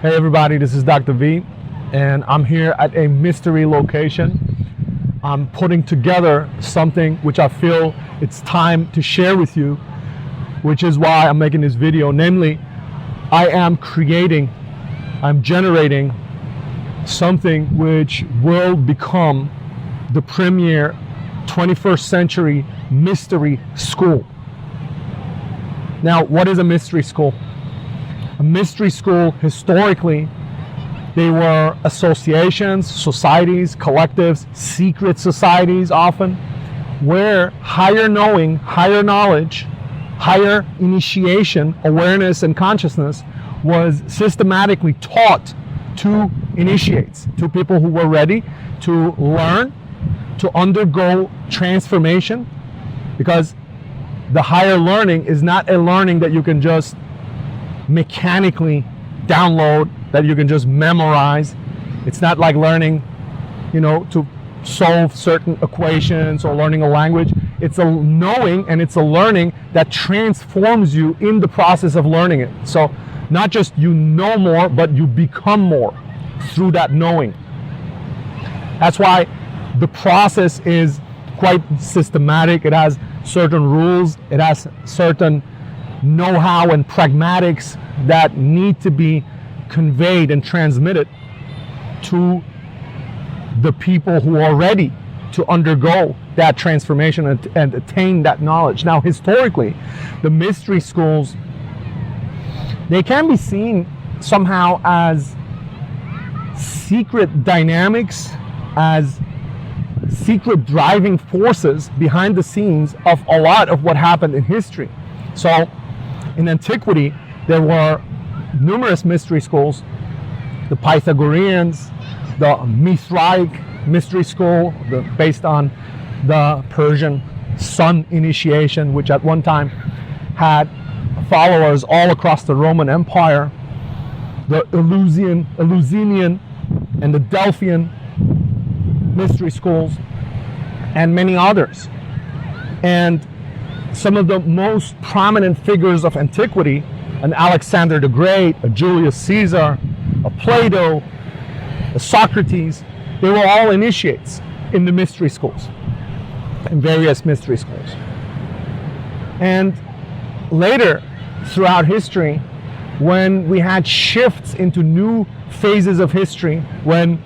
Hey everybody, this is Dr. V, and I'm here at a mystery location. I'm putting together something which I feel it's time to share with you, which is why I'm making this video. Namely, I'm generating something which will become the premier 21st century mystery school. Now, what is a mystery school? A mystery school, historically, they were associations, societies, collectives, secret societies often, where higher knowing, higher knowledge, higher initiation, awareness, and consciousness was systematically taught to initiates, to people who were ready to learn, to undergo transformation, because the higher learning is not a learning that you can just mechanically download, that you can just memorize. It's not like learning, to solve certain equations or learning a language. It's a knowing and it's a learning that transforms you in the process of learning it. So not just you know more, but you become more through that knowing. That's why the process is quite systematic. It has certain rules. It has certain know-how and pragmatics that need to be conveyed and transmitted to the people who are ready to undergo that transformation and attain that knowledge. Now, historically, the mystery schools, they can be seen somehow as secret dynamics, as secret driving forces behind the scenes of a lot of what happened in history. So in antiquity, there were numerous mystery schools: the Pythagoreans, the Mithraic mystery school, based on the Persian sun initiation, which at one time had followers all across the Roman Empire, the Eleusinian and the Delphian mystery schools, and many others. And some of the most prominent figures of antiquity, an Alexander the Great, a Julius Caesar, a Plato, a Socrates, they were all initiates in the mystery schools, in various mystery schools. And later, throughout history, when we had shifts into new phases of history, when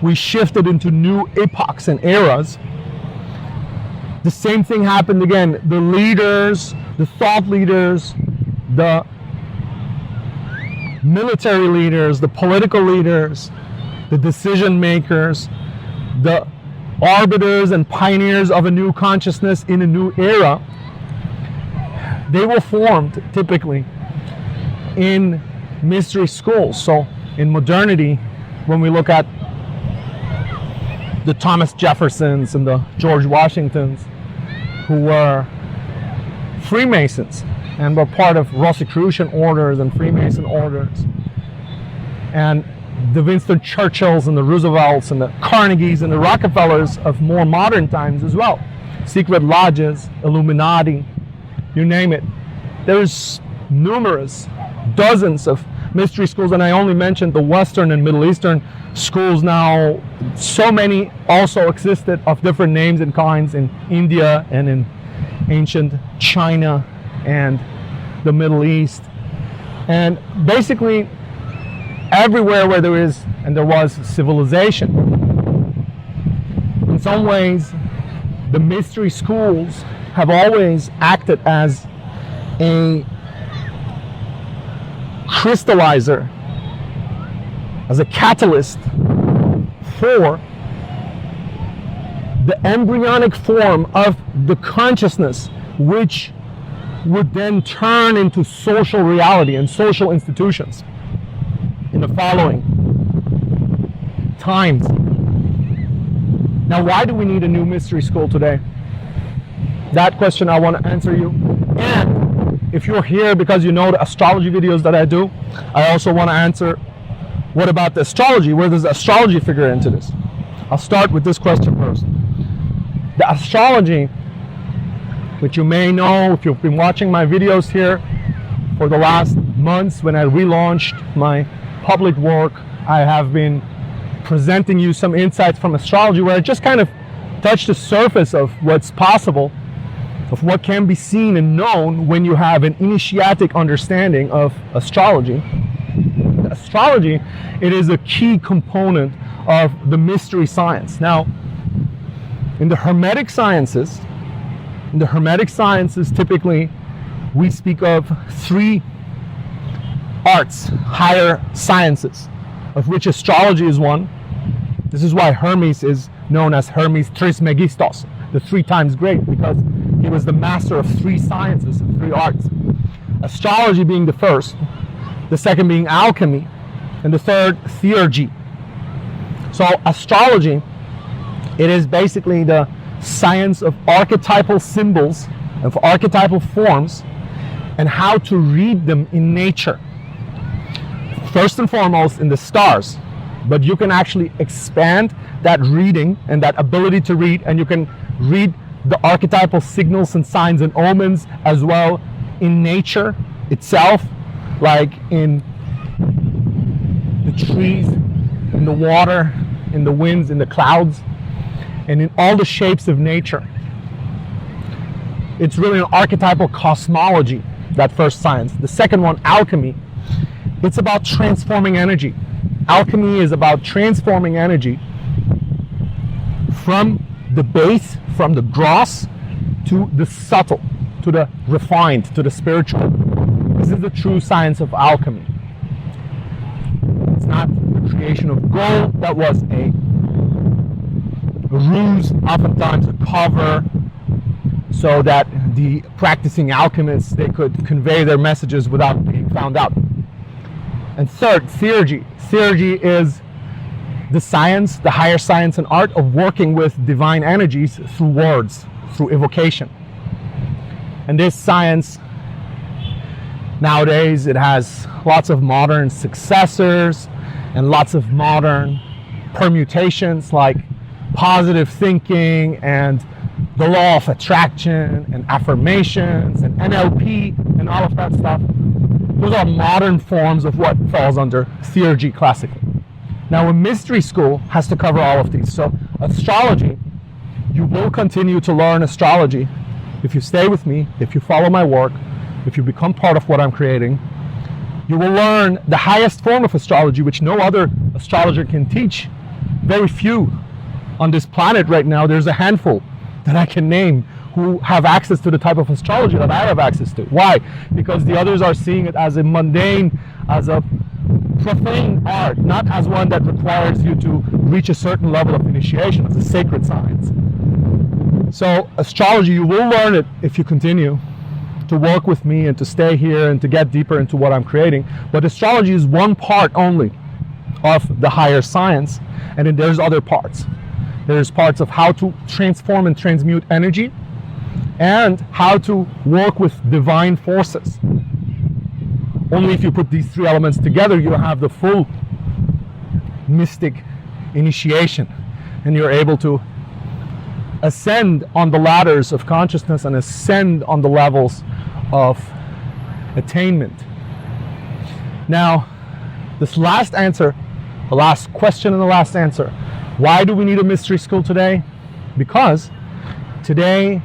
we shifted into new epochs and eras, the same thing happened again. The leaders, the thought leaders, the military leaders, the political leaders, the decision makers, the arbiters and pioneers of a new consciousness in a new era, they were formed typically in mystery schools. So in modernity, when we look at the Thomas Jeffersons and the George Washingtons, who were Freemasons and were part of Rosicrucian orders and Freemason orders, and the Winston Churchills and the Roosevelts and the Carnegies and the Rockefellers of more modern times as well, secret lodges, Illuminati, you name it. There's numerous, dozens of mystery schools, and I only mentioned the Western and Middle Eastern schools. Now, so many also existed of different names and kinds in India and in ancient China and the Middle East. And basically, everywhere where there is and there was civilization, in some ways, the mystery schools have always acted as a crystallizer, as a catalyst for the embryonic form of the consciousness, which would then turn into social reality and social institutions in the following times. Now, why do we need a new mystery school today? That question I want to answer you. And if you're here because you know the astrology videos that I do, I also want to answer, what about the astrology? Where does the astrology figure into this? I'll start with this question first. The astrology, which you may know if you've been watching my videos here for the last months when I relaunched my public work, I have been presenting you some insights from astrology where I just kind of touched the surface of what's possible, of what can be seen and known when you have an initiatic understanding of astrology. Astrology, it is a key component of the mystery science. Now, in the Hermetic sciences, typically we speak of three arts, higher sciences, of which astrology is one. This is why Hermes is known as Hermes Trismegistos, the 3 times great, because he was the master of 3 sciences, 3 arts. Astrology being the first, the second being alchemy, and the third, theurgy. So astrology, it is basically the science of archetypal symbols, of archetypal forms, and how to read them in nature. First and foremost in the stars, but you can actually expand that reading and that ability to read, and you can read the archetypal signals and signs and omens as well in nature itself, like in the trees, in the water, in the winds, in the clouds, and in all the shapes of nature. It's really an archetypal cosmology, that first science. The second one, alchemy, it's about transforming energy. Alchemy is about transforming energy from the base, from the gross, to the subtle, to the refined, to the spiritual. This is the true science of alchemy. It's not the creation of gold that was a ruse, oftentimes a cover, so that the practicing alchemists, they could convey their messages without being found out. And third, theurgy. Theurgy is the science, the higher science and art of working with divine energies through words, through evocation. And this science, nowadays, it has lots of modern successors and lots of modern permutations like positive thinking and the law of attraction and affirmations and NLP and all of that stuff. Those are modern forms of what falls under theurgy classically. Now, a mystery school has to cover all of these. So astrology, you will continue to learn astrology if you stay with me, if you follow my work, if you become part of what I'm creating. You will learn the highest form of astrology, which no other astrologer can teach. Very few on this planet right now. There's a handful that I can name who have access to the type of astrology that I have access to. Why? Because the others are seeing it as a mundane, as a profane art, not as one that requires you to reach a certain level of initiation, as a sacred science. So astrology, you will learn it if you continue to work with me and to stay here and to get deeper into what I'm creating. But astrology is one part only of the higher science, and then there's other parts. There's parts of how to transform and transmute energy, and how to work with divine forces. Only if you put these 3 elements together, you have the full mystic initiation, and you're able to ascend on the ladders of consciousness and ascend on the levels of attainment. Now, this last answer, the last question and the last answer, why do we need a mystery school today? Because today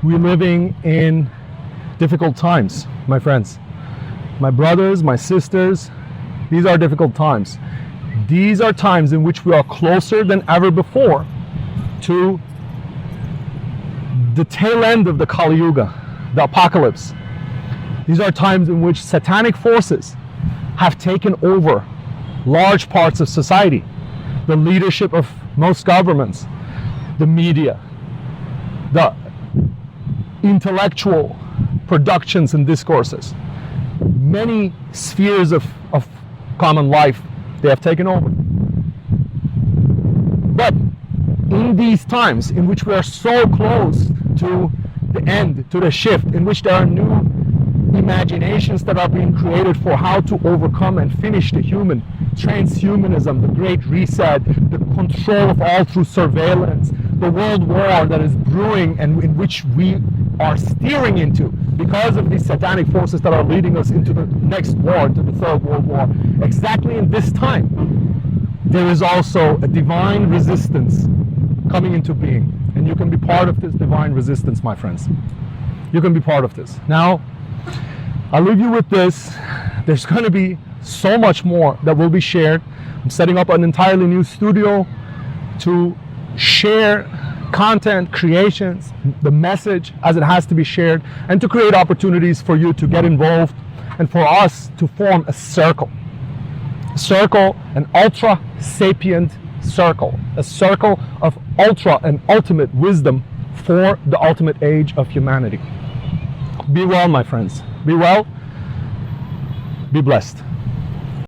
we're living in difficult times, my friends. My brothers, my sisters, these are difficult times. These are times in which we are closer than ever before to the tail end of the Kali Yuga, the apocalypse. These are times in which satanic forces have taken over large parts of society, the leadership of most governments, the media, the intellectual productions and discourses. Many spheres of common life, they have taken over. But in these times in which we are so close to the end, to the shift, in which there are new imaginations that are being created for how to overcome and finish the human, transhumanism, the great reset, the control of all through surveillance, the world war that is brewing and in which we are steering into because of these satanic forces that are leading us into the next war, into the Third World War. Exactly in this time, there is also a divine resistance coming into being. And you can be part of this divine resistance, my friends. You can be part of this. Now, I'll leave you with this. There's going to be so much more that will be shared. I'm setting up an entirely new studio to share content, creations, the message as it has to be shared, and to create opportunities for you to get involved and for us to form a circle. An ultra sapient circle, a circle of ultra and ultimate wisdom for the ultimate age of humanity. Be well, my friends. Be well. Be blessed.